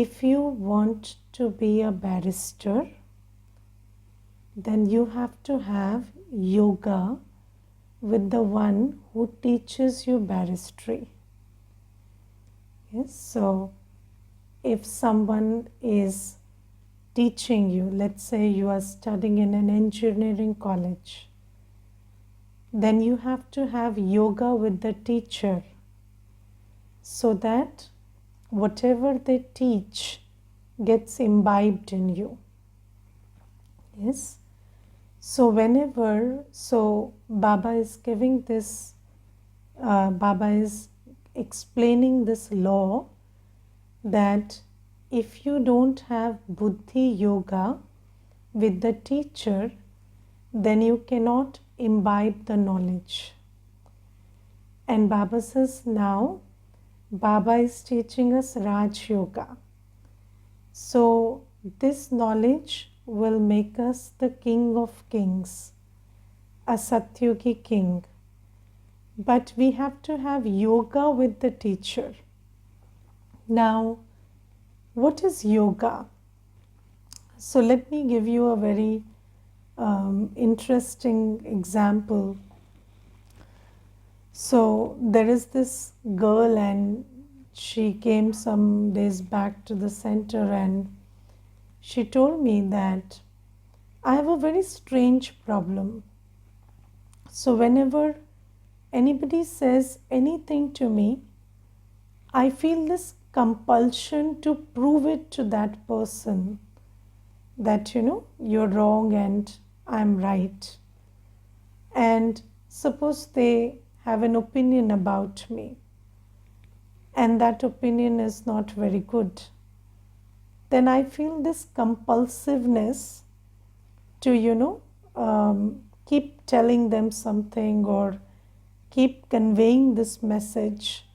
if you want to be a barrister, then you have to have yoga with the one who teaches you barristry. Yes, so if someone is teaching you, let's say you are studying in an engineering college, then you have to have yoga with the teacher so that whatever they teach gets imbibed in you. Yes. So Baba is giving this, Baba is explaining this law that if you don't have buddhi yoga with the teacher, then you cannot imbibe the knowledge. And Baba says now, Baba is teaching us Raj Yoga. So this knowledge will make us the king of kings, a Satyugi king. But we have to have yoga with the teacher. Now, what is yoga? So let me give you a very interesting example. So there is this girl and she came some days back to the center and she told me that I have a very strange problem. So whenever anybody says anything to me, I feel this compulsion to prove it to that person that, you're wrong and I'm right. And suppose they have an opinion about me and that opinion is not very good, then I feel this compulsiveness to, keep telling them something or keep conveying this message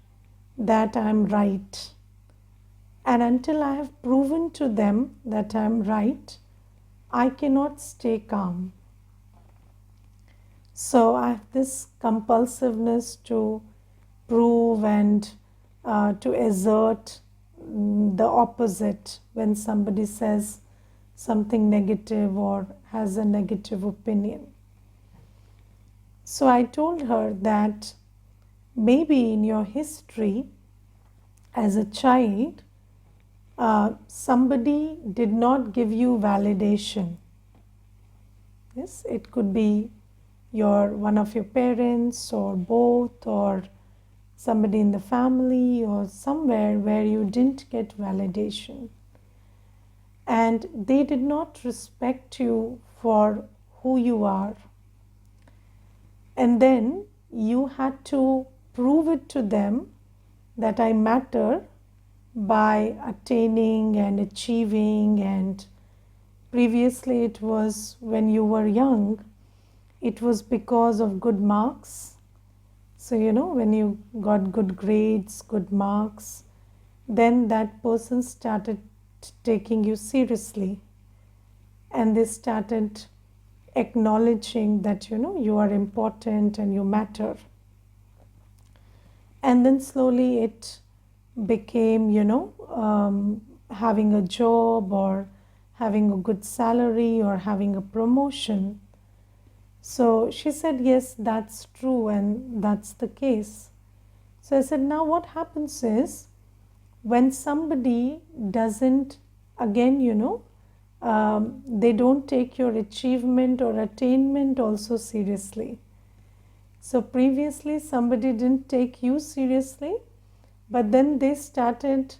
that I'm right. And until I have proven to them that I'm right, I cannot stay calm. So I have this compulsiveness to prove and to assert the opposite when somebody says something negative or has a negative opinion. So I told her that maybe in your history as a child, somebody did not give you validation. Yes, it could be one of your parents or both, or somebody in the family or somewhere where you didn't get validation. And they did not respect you for who you are. And then you had to prove it to them that I matter by attaining and achieving. And previously it was when you were young, it was because of good marks. So, when you got good grades, good marks, then that person started taking you seriously. And they started acknowledging that, you are important and you matter. And then slowly it became, having a job or having a good salary or having a promotion. So she said, yes, that's true and that's the case. So I said, now what happens is when somebody doesn't, again, they don't take your achievement or attainment also seriously. So previously somebody didn't take you seriously, but then they started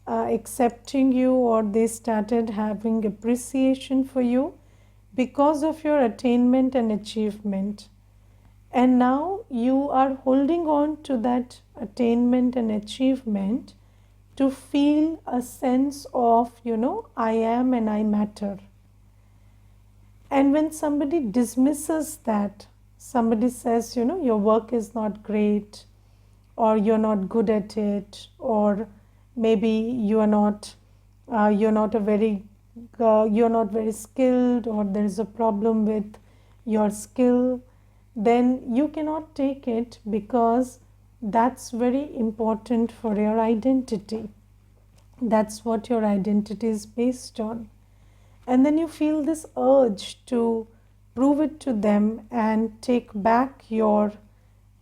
accepting you or they started having appreciation for you because of your attainment and achievement. And now you are holding on to that attainment and achievement to feel a sense of, I am and I matter. And when somebody dismisses that, somebody says, your work is not great, or you're not good at it, or maybe you're not very skilled, or there is a problem with your skill, then you cannot take it because that's very important for your identity. That's what your identity is based on. And then you feel this urge to prove it to them and take back your,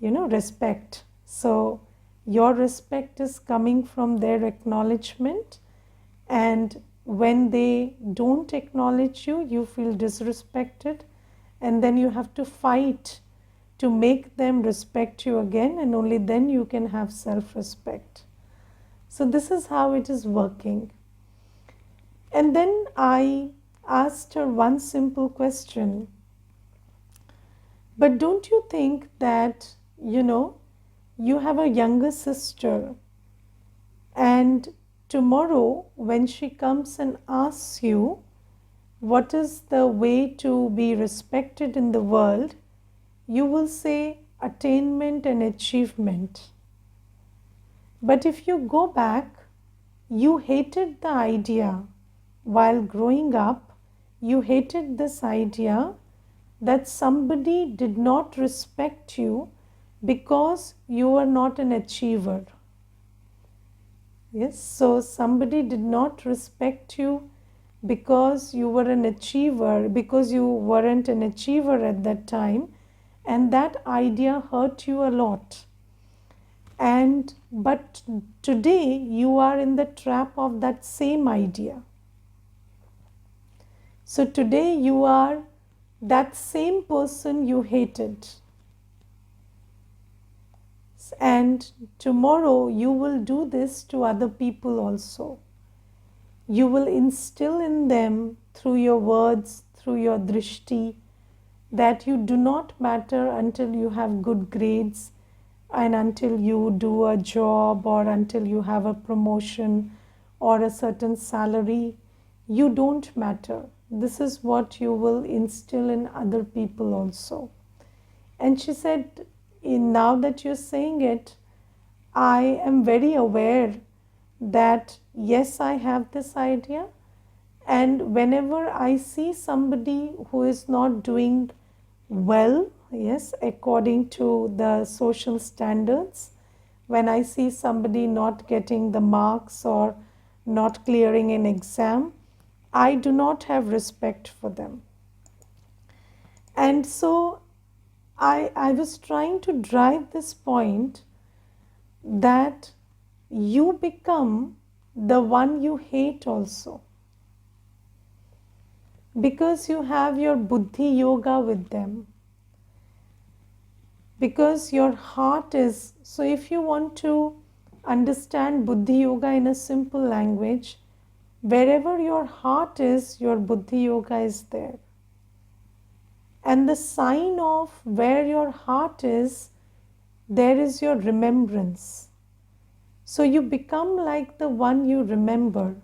respect. So your respect is coming from their acknowledgement, and when they don't acknowledge you, you feel disrespected, and then you have to fight to make them respect you again, and only then you can have self-respect. So this is how it is working. And then I asked her one simple question. But don't you think that, you have a younger sister, and tomorrow when she comes and asks you what is the way to be respected in the world, you will say attainment and achievement. But if you go back, you hated the idea while growing up, you hated this idea that somebody did not respect you because you were not an achiever. Yes, so somebody did not respect you because you were an achiever, because you weren't an achiever at that time, and that idea hurt you a lot. But today you are in the trap of that same idea. So today you are that same person you hated. And tomorrow you will do this to other people also. You will instill in them through your words, through your drishti, that you do not matter until you have good grades, and until you do a job, or until you have a promotion or a certain salary. You don't matter. This is what you will instill in other people also. And she said, now that you're saying it, I am very aware that yes, I have this idea, and whenever I see somebody who is not doing well, yes, according to the social standards, when I see somebody not getting the marks or not clearing an exam, I do not have respect for them. And so I was trying to drive this point that you become the one you hate also, because you have your buddhi yoga with them, because your heart is. So if you want to understand buddhi yoga in a simple language, wherever your heart is, your buddhi yoga is there. And the sign of where your heart is, there is your remembrance. So you become like the one you remember.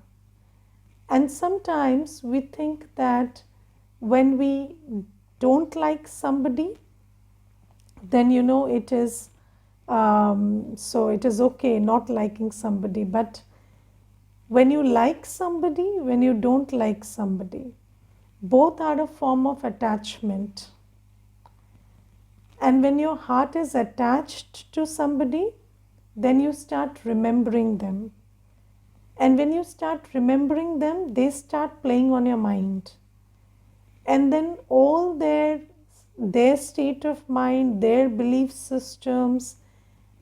And sometimes we think that when we don't like somebody, then it is so it is okay not liking somebody. But when you like somebody, when you don't like somebody, both are a form of attachment. And when your heart is attached to somebody, then you start remembering them. And when you start remembering them, they start playing on your mind. And then all their state of mind, their belief systems,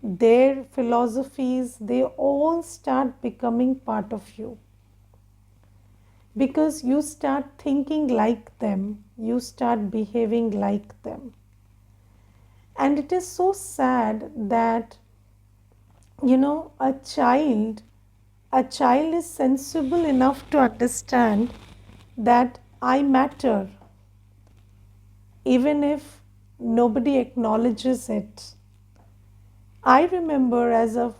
their philosophies, they all start becoming part of you. Because you start thinking like them, you start behaving like them. And it is so sad that, a child is sensible enough to understand that I matter, even if nobody acknowledges it. I remember as a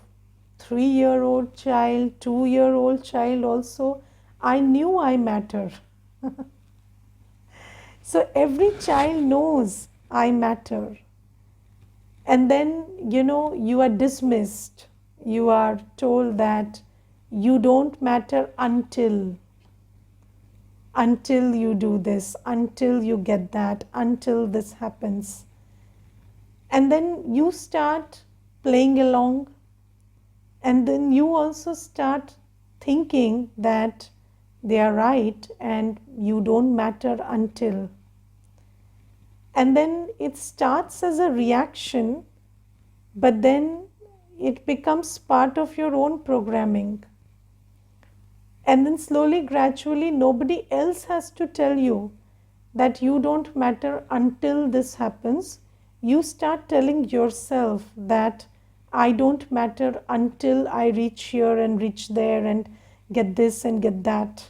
3-year-old child, 2-year-old child also, I knew I matter. So every child knows I matter. And then, you are dismissed. You are told that you don't matter until you do this, until you get that, until this happens. And then you start playing along, and then you also start thinking that they are right and you don't matter until. And then it starts as a reaction, but then it becomes part of your own programming. And then slowly, gradually, nobody else has to tell you that you don't matter until this happens. You start telling yourself that I don't matter until I reach here and reach there and get this and get that.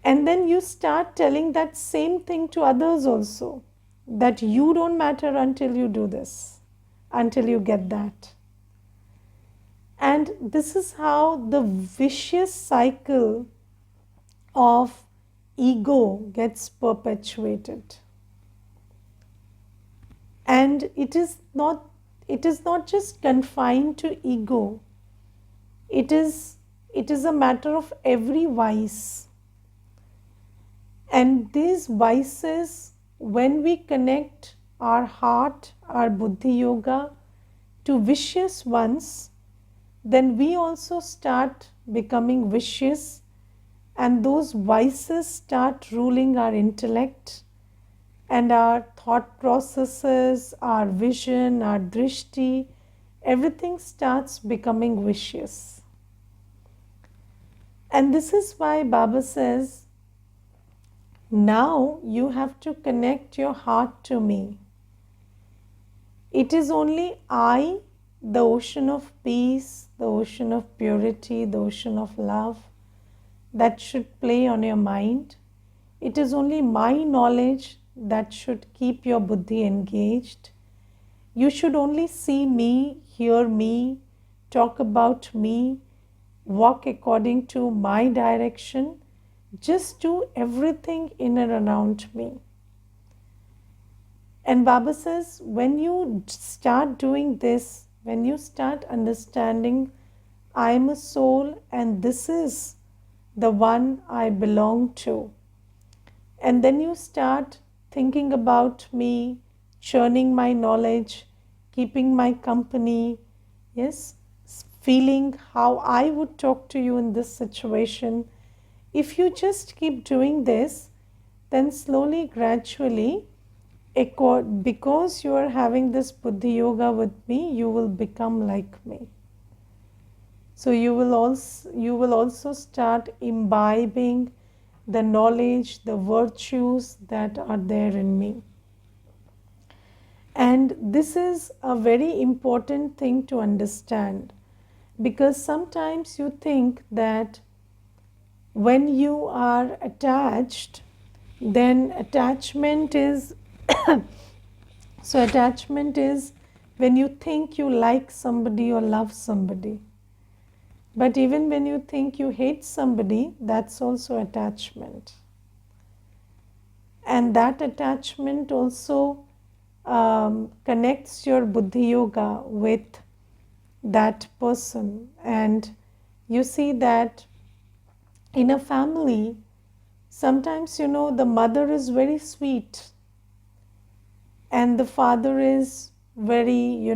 And then you start telling that same thing to others also, that you don't matter until you do this, until you get that. And this is how the vicious cycle of ego gets perpetuated. And it is not just confined to ego. It is a matter of every vice. And these vices, when we connect our heart, our buddhi yoga to vicious ones, then we also start becoming vicious, and those vices start ruling our intellect and our thought processes, our vision, our drishti, everything starts becoming vicious. And this is why Baba says, now you have to connect your heart to me. It is only I, the ocean of peace, the ocean of purity, the ocean of love, that should play on your mind. It is only my knowledge that should keep your buddhi engaged. You should only see me, hear me, talk about me, walk according to my direction. Just do everything in and around me. And Baba says, when you start doing this, when you start understanding I am a soul and this is the one I belong to, and then you start thinking about me, churning my knowledge, keeping my company, yes, feeling how I would talk to you in this situation. If you just keep doing this, then slowly, gradually, because you are having this buddhi yoga with me, you will become like me. So you will also start imbibing the knowledge, the virtues that are there in me. And this is a very important thing to understand, because sometimes you think that when you are attached, then attachment is so attachment is when you think you like somebody or love somebody. But even when you think you hate somebody, that's also attachment. And that attachment also connects your buddhi yoga with that person. And you see that in a family, sometimes, the mother is very sweet and the father is very,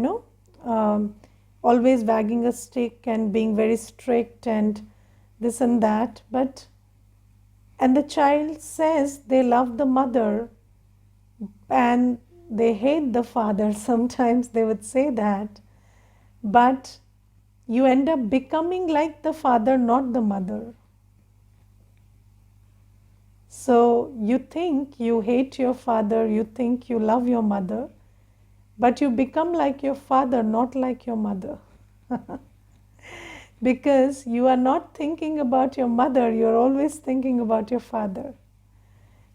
always wagging a stick and being very strict and this and that. And the child says they love the mother and they hate the father. Sometimes they would say that. But you end up becoming like the father, not the mother. So you think you hate your father, you think you love your mother, but you become like your father, not like your mother. Because you are not thinking about your mother, you're always thinking about your father.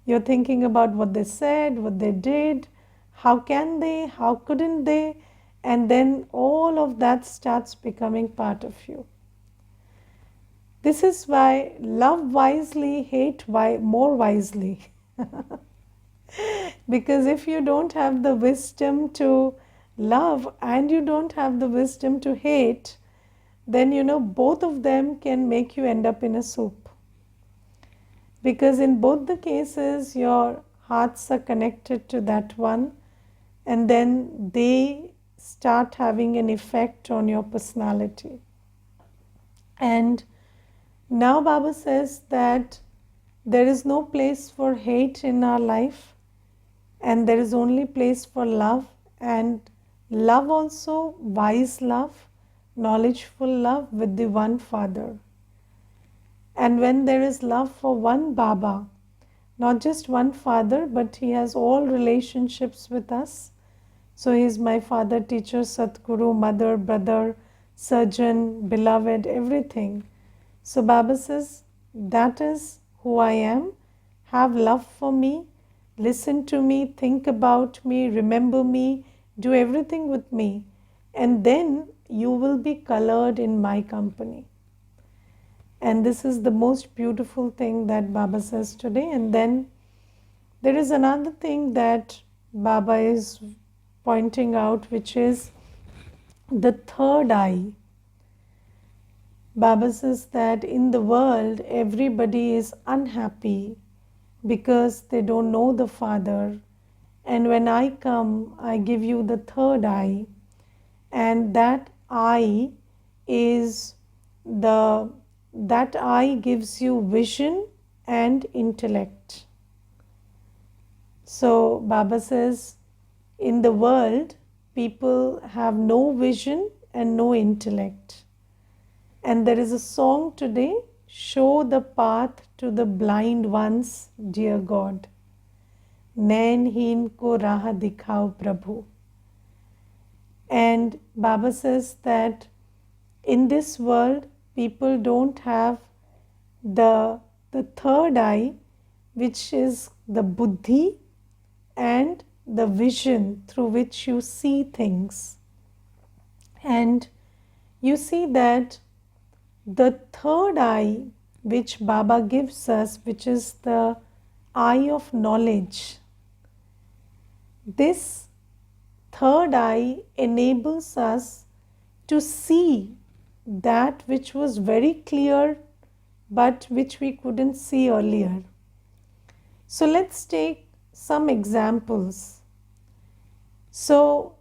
You're thinking about what they said, what they did, how can they, how couldn't they, and then all of that starts becoming part of you. This is why love wisely, hate more wisely. Because if you don't have the wisdom to love and you don't have the wisdom to hate, then both of them can make you end up in a soup. Because in both the cases, your hearts are connected to that one, and then they start having an effect on your personality. And now Baba says that there is no place for hate in our life, and there is only place for love, and love also, wise love, knowledgeful love with the one Father. And when there is love for one Baba, not just one Father, but he has all relationships with us. So he is my father, teacher, Satguru, mother, brother, surgeon, beloved, everything. So Baba says, that is who I am. Have love for me, listen to me, think about me, remember me, do everything with me, and then you will be colored in my company. And this is the most beautiful thing that Baba says today. And then there is another thing that Baba is pointing out, which is the third eye. Baba says that in the world, everybody is unhappy because they don't know the Father. And when I come, I give you the third eye. And that eye is that eye gives you vision and intellect. So Baba says, in the world, people have no vision and no intellect. And there is a song today, show the path to the blind ones, dear God. Nainheen ko raah dikhao Prabhu. And Baba says that in this world, people don't have the third eye, which is the buddhi and the vision through which you see things. And you see that the third eye which Baba gives us, which is the eye of knowledge, this third eye enables us to see that which was very clear but which we couldn't see earlier. So let's take some examples. So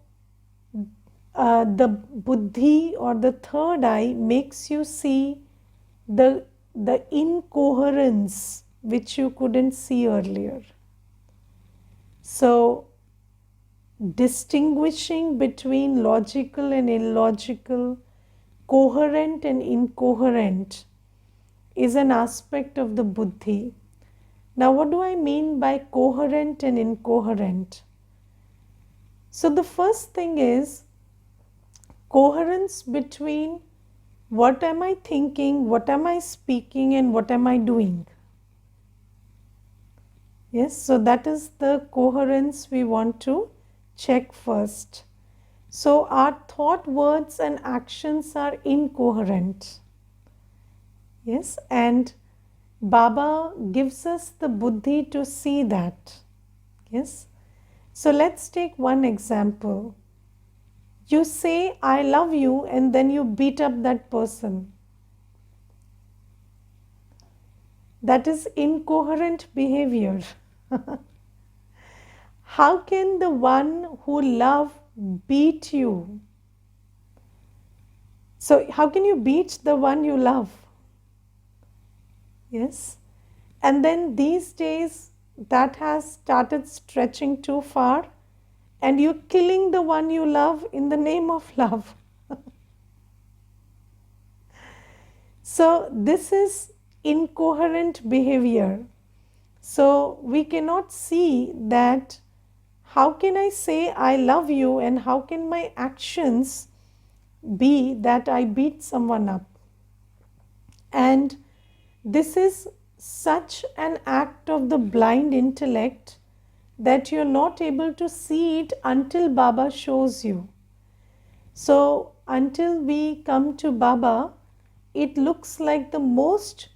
the buddhi or the third eye makes you see the incoherence which you couldn't see earlier. So distinguishing between logical and illogical, coherent and incoherent is an aspect of the buddhi. Now, what do I mean by coherent and incoherent? So the first thing is coherence between what am I thinking, what am I speaking, and what am I doing. Yes, so that is the coherence we want to check first. So our thought, words and actions are incoherent. Yes, and Baba gives us the buddhi to see that. Yes, so let's take one example. You say, I love you, and then you beat up that person. That is incoherent behavior. How can the one who loves beat you? So how can you beat the one you love? Yes. And then these days that has started stretching too far, and you're killing the one you love in the name of love. So this is incoherent behavior. So we cannot see that how can I say I love you and how can my actions be that I beat someone up. And this is such an act of the blind intellect that you're not able to see it until Baba shows you. So until we come to Baba, it looks like the most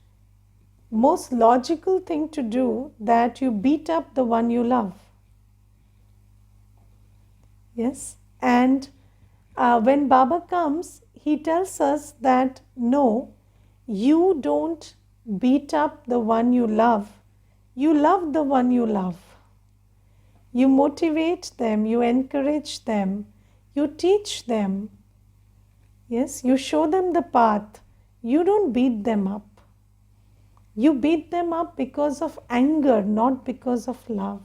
logical thing to do that you beat up the one you love. Yes, and when Baba comes, he tells us that no, you don't beat up the one you love. You love the one you love. You motivate them, you encourage them, you teach them. Yes, you show them the path. you don't beat them up. You beat them up because of anger, not because of love.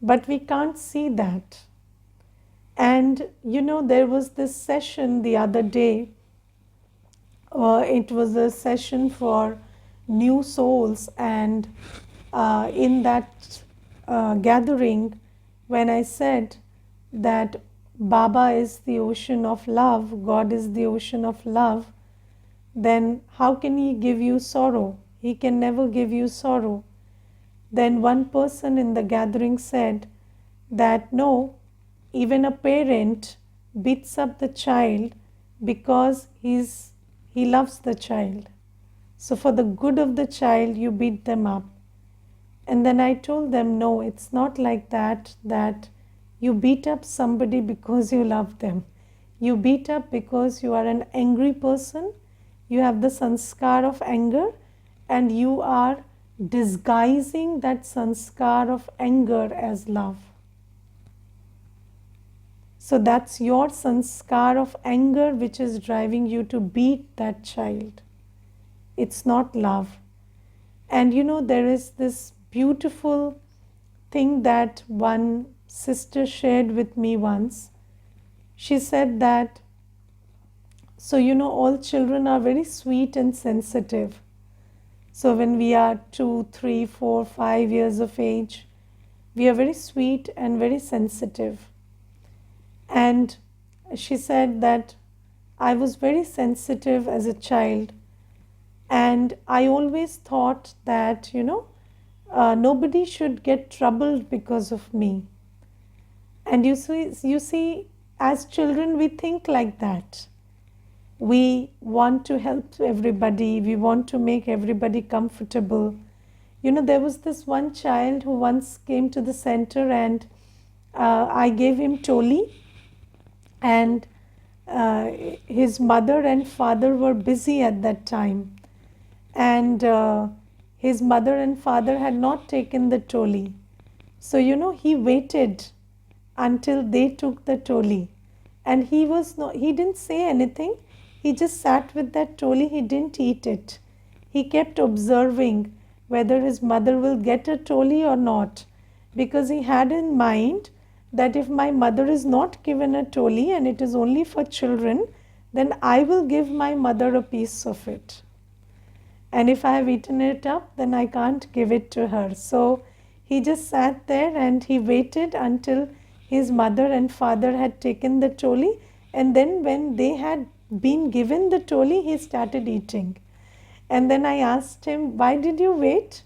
But we can't see that. And there was this session the other day. It was a session for new souls, and in that gathering, when I said that Baba is the ocean of love, God is the ocean of love, then how can He give you sorrow? He can never give you sorrow. Then one person in the gathering said that no, even a parent beats up the child because he loves the child. So for the good of the child, you beat them up. And then I told them, no, it's not like that, that you beat up somebody because you love them. You beat up because you are an angry person, you have the sanskar of anger, and you are disguising that sanskar of anger as love. So that's your sanskar of anger which is driving you to beat that child. It's not love. And there is this beautiful thing that one sister shared with me once. She said that, so all children are very sweet and sensitive. So when we are 2, 3, 4, 5 years of age, we are very sweet and very sensitive. And she said that I was very sensitive as a child, and I always thought that, nobody should get troubled because of me. And you see, as children, we think like that. We want to help everybody. We want to make everybody comfortable. There was this one child who once came to the center, and I gave him toli, and his mother and father were busy at that time, and his mother and father had not taken the toli. So he waited until they took the toli, and he didn't say anything. He just sat with that toli. He didn't eat it. He kept observing whether his mother will get a toli or not, because he had in mind that if my mother is not given a toli and it is only for children, then I will give my mother a piece of it. And if I have eaten it up, then I can't give it to her. So he just sat there and he waited until his mother and father had taken the toli, and then when they had been given the toli, he started eating. And then I asked him, why did you wait?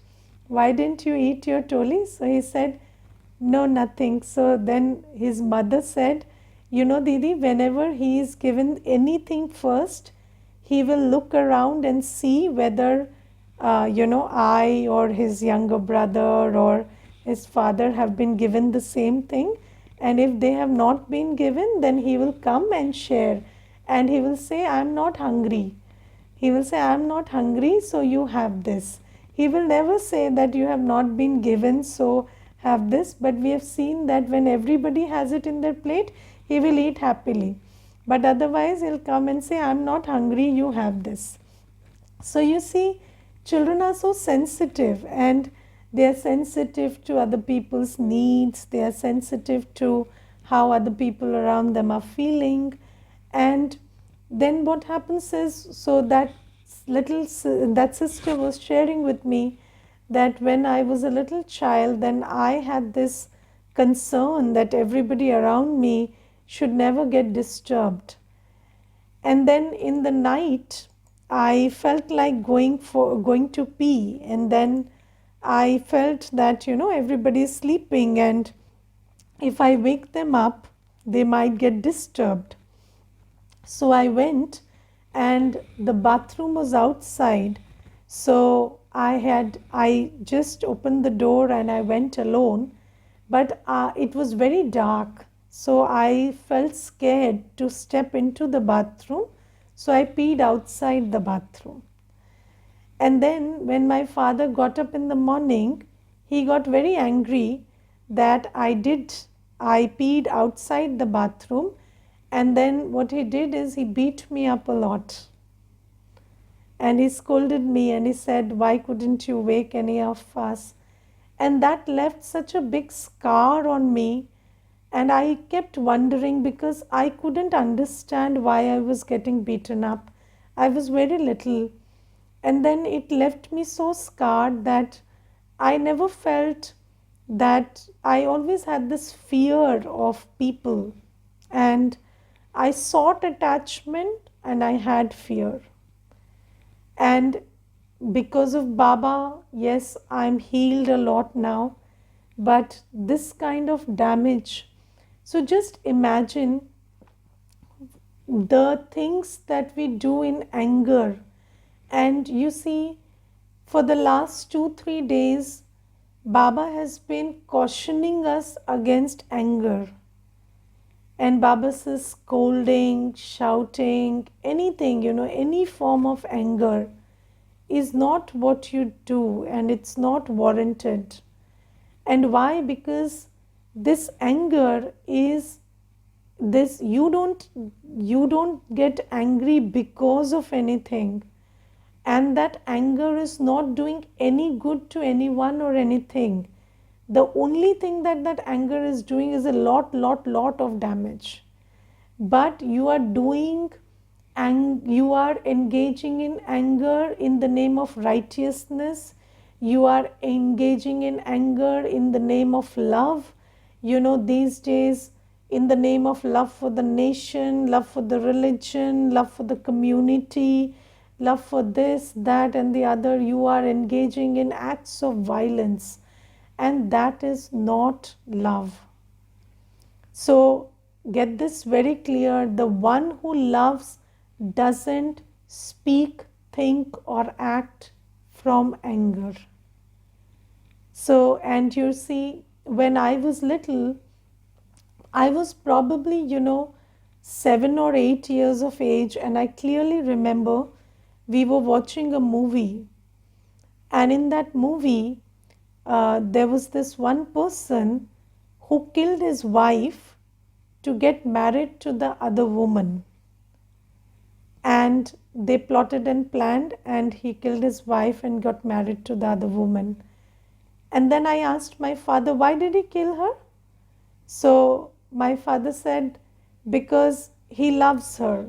Why didn't you eat your toli? So he said, no, nothing. So then his mother said, Didi, whenever he is given anything first, he will look around and see whether, I or his younger brother or his father have been given the same thing. And if they have not been given, then he will come and share. And he will say, I'm not hungry. He will say, I'm not hungry, so you have this. He will never say that you have not been given, so have this. But we have seen that when everybody has it in their plate, he will eat happily. But otherwise, he'll come and say, I'm not hungry, you have this. So you see, children are so sensitive, and they are sensitive to other people's needs. They are sensitive to how other people around them are feeling. And then what happens is, so that sister was sharing with me that when I was a little child, then I had this concern that everybody around me should never get disturbed. And then in the night, I felt like going to pee, and then I felt that everybody is sleeping, and if I wake them up, they might get disturbed. So I went, and the bathroom was outside. So I just opened the door and I went alone, but it was very dark. So I felt scared to step into the bathroom. So I peed outside the bathroom. And then when my father got up in the morning, he got very angry that I peed outside the bathroom. And then what he did is he beat me up a lot. And he scolded me and he said, "Why couldn't you wake any of us?" And that left such a big scar on me. And I kept wondering because I couldn't understand why I was getting beaten up. I was very little. And then it left me so scarred that I never felt that I always had this fear of people. And I sought attachment and I had fear. And because of Baba, yes, I'm healed a lot now. But this kind of damage, so just imagine the things that we do in anger. And you see, for the last 2 3 days, Baba has been cautioning us against anger. And Baba says scolding, shouting, anything, any form of anger is not what you do and it's not warranted. And why? Because this anger is this you don't get angry because of anything, and that anger is not doing any good to anyone or anything. The only thing that anger is doing is a lot of damage. But you are doing, and you are engaging in anger in the name of righteousness. You are engaging in anger in the name of love. These days, in the name of love for the nation, love for the religion, love for the community, love for this, that, and the other, you are engaging in acts of violence, and that is not love. So get this very clear: the one who loves doesn't speak, think, or act from anger. So, and you see, when I was little, I was probably, 7 or 8 years of age, and I clearly remember we were watching a movie, and in that movie, there was this one person who killed his wife to get married to the other woman. And they plotted and planned, and he killed his wife and got married to the other woman. And then I asked my father, why did he kill her? So my father said, because he loves her.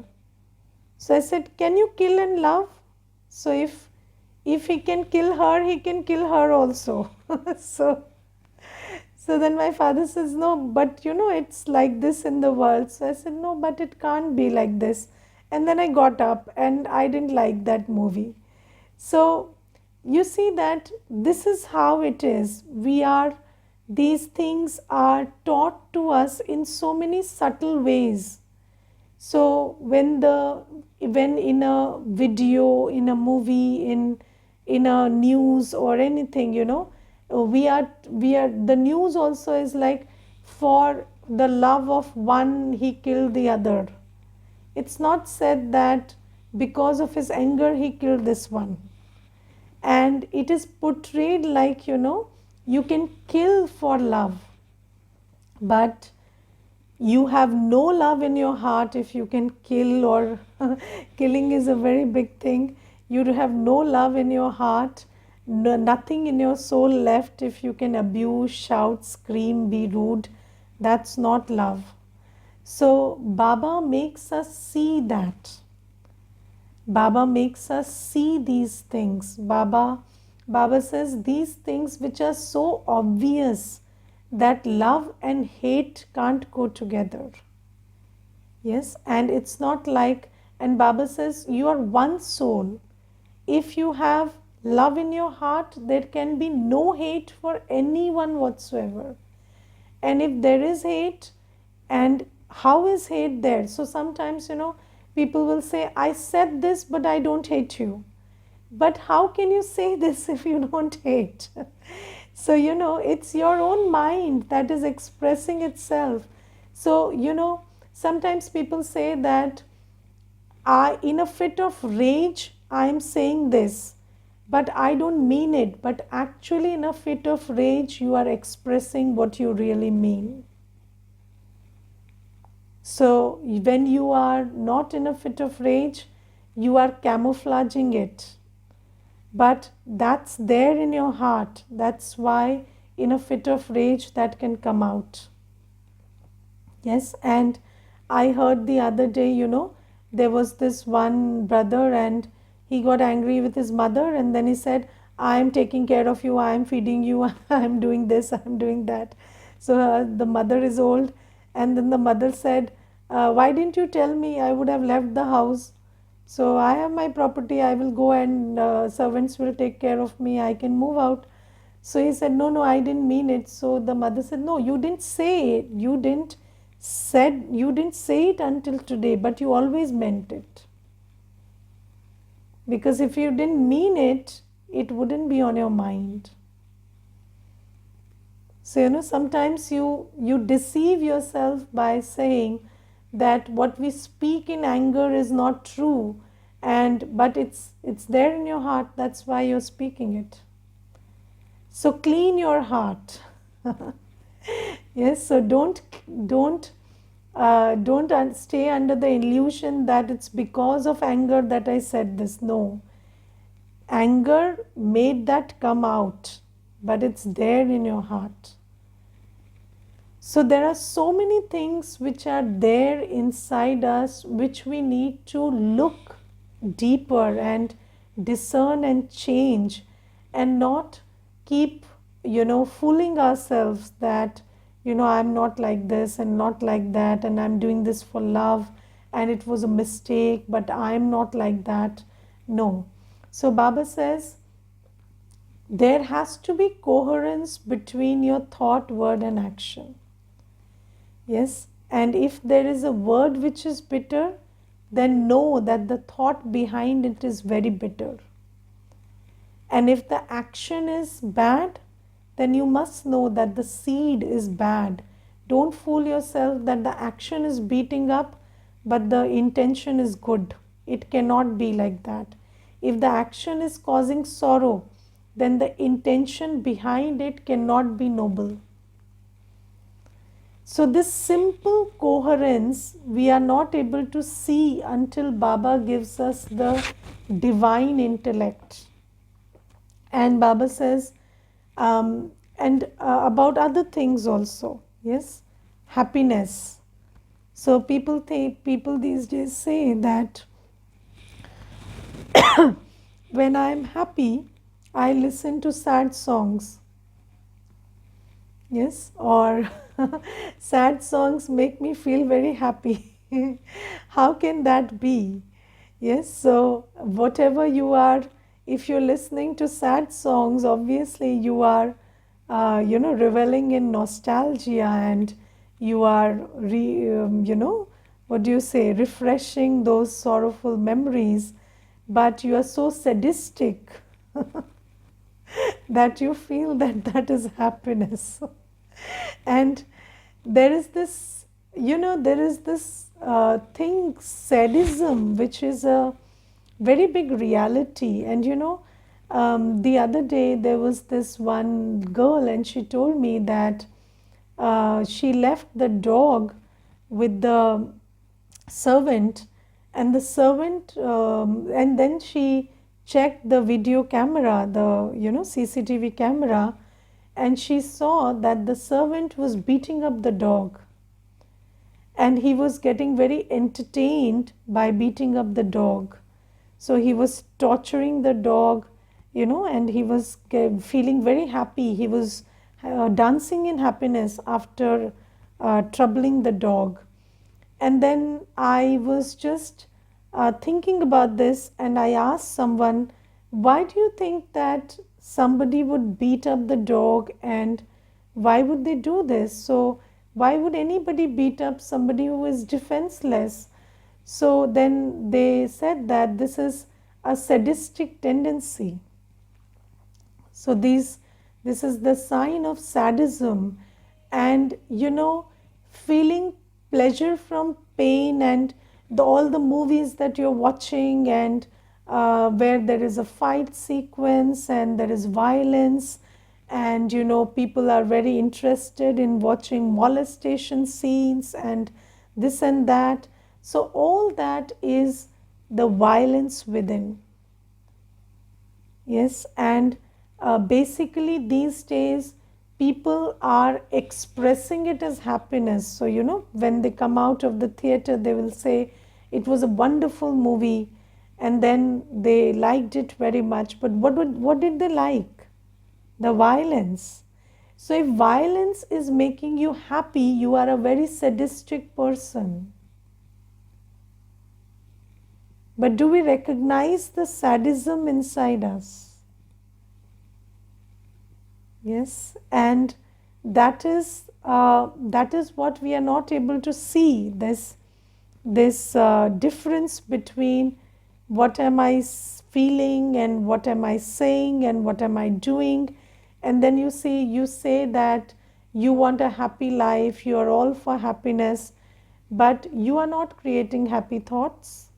So I said, can you kill and love? So if he can kill her, he can kill her also. So then my father says, no, but it's like this in the world. So I said, no, but it can't be like this. And then I got up and I didn't like that movie. So you see that this is how it is. These things are taught to us in so many subtle ways. So when in a video, in a movie, in a news or anything, we are the news also is like, for the love of one he killed the other. It's not said that because of his anger he killed this one. And it is portrayed like, you can kill for love, but you have no love in your heart if you can kill, or killing is a very big thing. You have no love in your heart, nothing in your soul left if you can abuse, shout, scream, be rude. That's not love. So Baba makes us see that. Baba makes us see these things. Baba says these things which are so obvious that love and hate can't go together. Yes, and it's not like, and Baba says you are one soul. If you have love in your heart, there can be no hate for anyone whatsoever. And if there is hate, and how is hate there? So sometimes, people will say, I said this, but I don't hate you. But how can you say this if you don't hate? So, it's your own mind that is expressing itself. So, sometimes people say that in a fit of rage, I am saying this, but I don't mean it. But actually, in a fit of rage, you are expressing what you really mean. So when you are not in a fit of rage, you are camouflaging it, but that's there in your heart. That's why in a fit of rage that can come out. Yes, and I heard the other day, there was this one brother and he got angry with his mother, and then he said, I am taking care of you, I am feeding you, I am doing this, I am doing that. So the mother is old, and then the mother said, why didn't you tell me? I would have left the house. So I have my property, I will go and servants will take care of me, I can move out. So he said, no, no, I didn't mean it. So the mother said, no, you didn't say it. You didn't say it until today, but you always meant it. Because if you didn't mean it, it wouldn't be on your mind. So, sometimes you deceive yourself by saying that what we speak in anger is not true, but it's there in your heart. That's why you're speaking it. So clean your heart. Yes, so don't stay under the illusion that it's because of anger that I said this. No, anger made that come out, but it's there in your heart. So there are so many things which are there inside us which we need to look deeper and discern and change, and not keep fooling ourselves that I'm not like this and not like that, and I'm doing this for love and it was a mistake, but I'm not like that. No. So Baba says there has to be coherence between your thought, word and action. Yes, and if there is a word which is bitter, then know that the thought behind it is very bitter. And if the action is bad, then you must know that the seed is bad. Don't fool yourself that the action is beating up, but the intention is good. It cannot be like that. If the action is causing sorrow, then the intention behind it cannot be noble. So this simple coherence we are not able to see until Baba gives us the divine intellect. And Baba says, and about other things also, yes, happiness. So people these days say that when I am happy, I listen to sad songs. Yes, or sad songs make me feel very happy. How can that be? Yes, so whatever you are, if you're listening to sad songs, obviously you are, reveling in nostalgia, and you are, what do you say, refreshing those sorrowful memories, but you are so sadistic that you feel that that is happiness. And there is this, thing, sadism, which is a very big reality. And the other day there was this one girl, and she told me that she left the dog with the servant, and the servant, and then she checked the video camera, the CCTV camera, and she saw that the servant was beating up the dog, and he was getting very entertained by beating up the dog. So he was torturing the dog, and he was feeling very happy. He was dancing in happiness after troubling the dog. And then I was just thinking about this, and I asked someone, why do you think that somebody would beat up the dog, and why would they do this? So why would anybody beat up somebody who is defenseless? So then they said that this is a sadistic tendency. So this is the sign of sadism, and feeling pleasure from pain, and all the movies that you're watching, and where there is a fight sequence and there is violence, and people are very interested in watching molestation scenes and this and that. So all that is the violence within. Yes, and basically these days people are expressing it as happiness. So, when they come out of the theater, they will say it was a wonderful movie and then they liked it very much. But what did they like? The violence. So, if violence is making you happy, you are a very sadistic person. But do we recognize the sadism inside us? Yes, and that is what we are not able to see. This difference between what am I feeling and what am I saying and what am I doing, and then you say that you want a happy life, you are all for happiness, but you are not creating happy thoughts,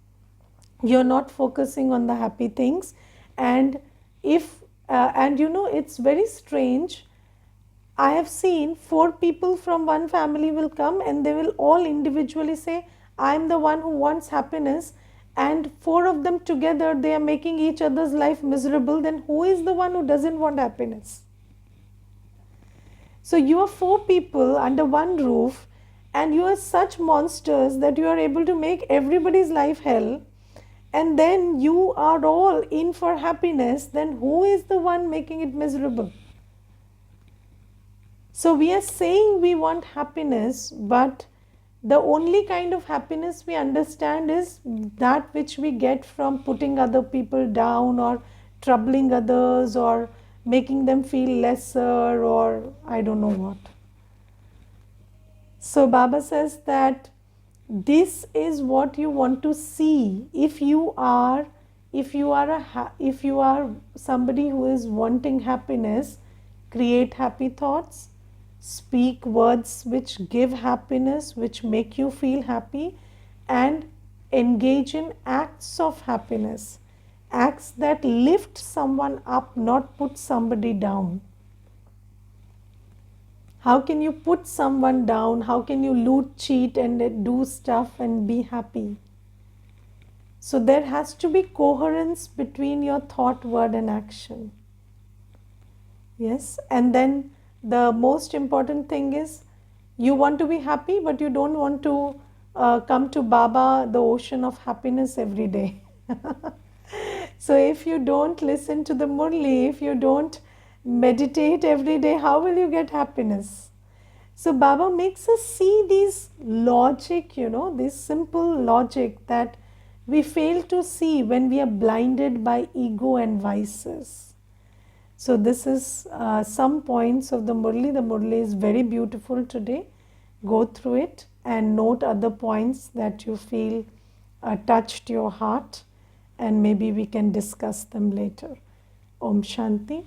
you're not focusing on the happy things. And if and it's very strange. I have seen four people from one family will come and they will all individually say, I'm the one who wants happiness, and four of them together they are making each other's life miserable. Then who is the one who doesn't want happiness? So you are four people under one roof, and you are such monsters that you are able to make everybody's life hell, and then you are all in for happiness. Then who is the one making it miserable? So we are saying we want happiness, but the only kind of happiness we understand is that which we get from putting other people down or troubling others or making them feel lesser, or I don't know what. So Baba says that this is what you want to see. If you are somebody who is wanting happiness, create happy thoughts, speak words which give happiness, which make you feel happy, and engage in acts of happiness, acts that lift someone up, not put somebody down. How can you put someone down? How can you loot, cheat, and do stuff and be happy? So there has to be coherence between your thought, word, and action. Yes, and then the most important thing is you want to be happy, but you don't want to come to Baba, the ocean of happiness, every day. So if you don't listen to the Murli, if you don't meditate every day, how will you get happiness? So Baba makes us see these logic, this simple logic that we fail to see when we are blinded by ego and vices. So this is some points of the Murli. The Murli is very beautiful today. Go through it and note other points that you feel touched your heart, and maybe we can discuss them later. Om Shanti.